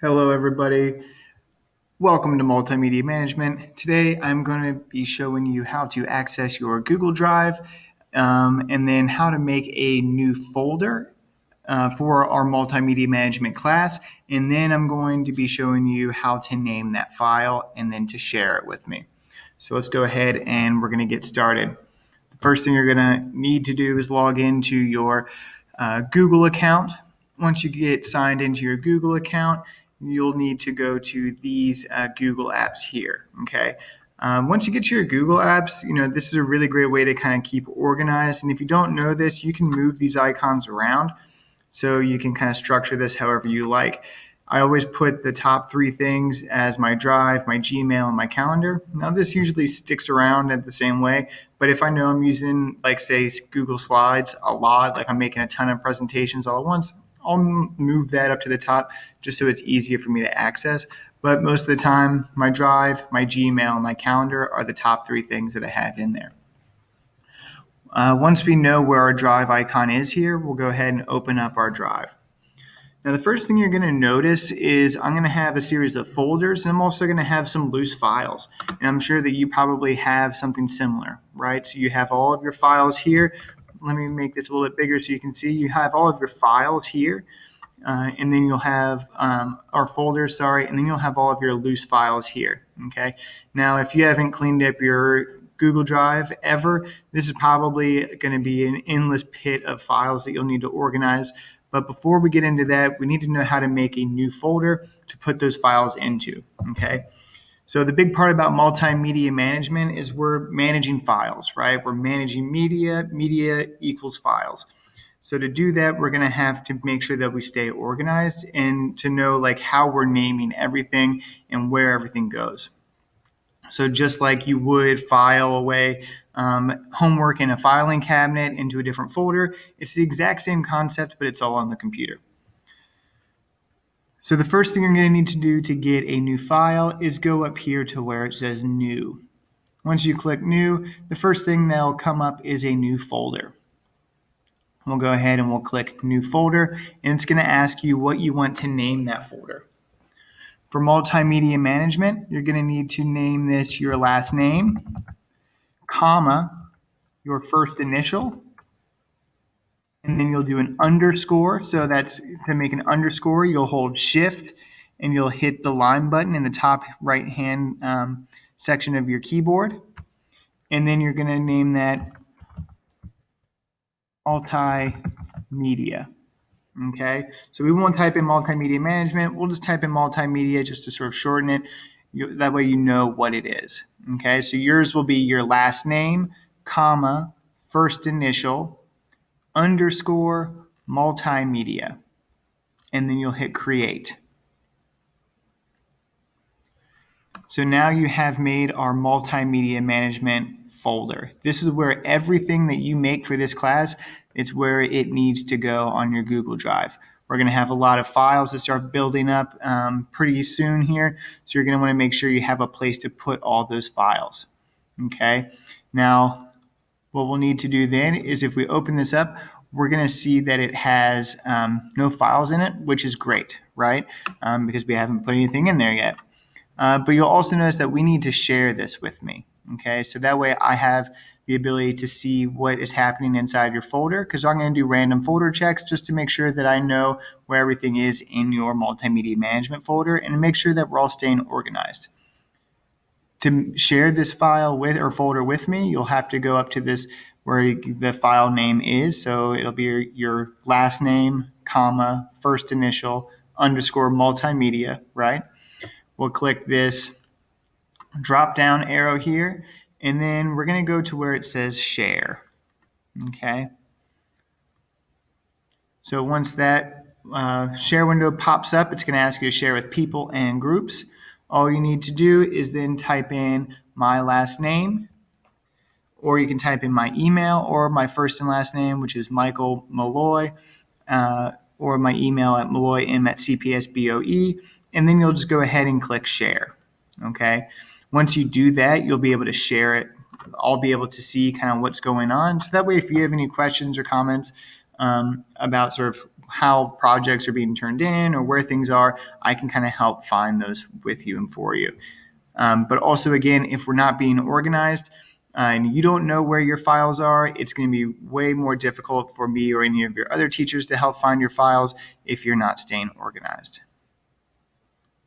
Hello, everybody. Welcome to Multimedia Management. Today, I'm going to be showing you how to access your Google Drive and then how to make a new folder for our Multimedia Management class. And then I'm going to be showing you how to name that file and then to share it with me. So let's go ahead and we're going to get started. The first thing you're going to need to do is log into your Google account. Once you get signed into your Google account, you'll need to go to these Google apps here, okay? Once you get to your Google apps, this is a really great way to kind of keep organized. And if you don't know this, you can move these icons around so you can kind of structure this however you like. I always put the top three things as my Drive, my Gmail, and my calendar. Now, this usually sticks around at the same way, but if I know I'm using, like, say, Google Slides a lot, like I'm making a ton of presentations all at once, I'll move that up to the top just so it's easier for me to access. But most of the time, my Drive, my Gmail, and my calendar are the top three things that I have in there. Once we know where our Drive icon is here, we'll go ahead and open up our Drive. Now, the first thing you're going to notice is I'm going to have a series of folders, and I'm also going to have some loose files. And I'm sure that you probably have something similar, right? So you have all of your files here. Let me make this a little bit bigger so you can see. You have all of your files here, and then you'll have our folders, and then you'll have all of your loose files here, okay? Now, if you haven't cleaned up your Google Drive ever, this is probably going to be an endless pit of files that you'll need to organize. But before we get into that, we need to know how to make a new folder to put those files into, okay? So the big part about multimedia management is we're managing files, right? We're managing media equals files. So to do that, we're going to have to make sure that we stay organized and to know like how we're naming everything and where everything goes. So just like you would file away homework in a filing cabinet into a different folder, it's the exact same concept, but it's all on the computer. So the first thing you're going to need to do to get a new file is go up here to where it says New. Once you click New, the first thing that'll come up is a new folder. We'll go ahead and we'll click New Folder, and it's going to ask you what you want to name that folder. For multimedia management, you're going to need to name this your last name, comma, your first initial, and then you'll do an underscore. So that's to make an underscore, you'll hold Shift and you'll hit the line button in the top right hand section of your keyboard. And then you're going to name that multimedia. Okay, so we won't type in multimedia management. We'll just type in multimedia just to sort of shorten it. That way you know what it is. Okay, so yours will be your last name, comma, first initial, underscore, multimedia. And then you'll hit create. So now you have made our multimedia management folder. This is where everything that you make for this class, it's where it needs to go on your Google Drive. We're going to have a lot of files that start building up pretty soon here. So you're going to want to make sure you have a place to put all those files. Okay. Now, what we'll need to do then is if we open this up, we're going to see that it has no files in it, which is great, right? Because we haven't put anything in there yet. But you'll also notice that we need to share this with me. Okay, so that way I have the ability to see what is happening inside your folder, because I'm going to do random folder checks just to make sure that I know where everything is in your multimedia management folder and to make sure that we're all staying organized. To share this file with or folder with me, you'll have to go up to this where the file name is. So it'll be your last name, comma, first initial, underscore multimedia, right? We'll click this drop down arrow here, and then we're going to go to where it says share. Okay. So once that share window pops up, it's going to ask you to share with people and groups. All you need to do is then type in my last name, or you can type in my email or my first and last name, which is Michael Malloy, or my email at malloym@cpsboe, and then you'll just go ahead and click share. Okay. Once you do that, you'll be able to share it. I'll be able to see kind of what's going on. So that way, if you have any questions or comments about sort of how projects are being turned in or where things are, I can kind of help find those with you and for you. But also, again, if we're not being organized and you don't know where your files are, it's going to be way more difficult for me or any of your other teachers to help find your files if you're not staying organized.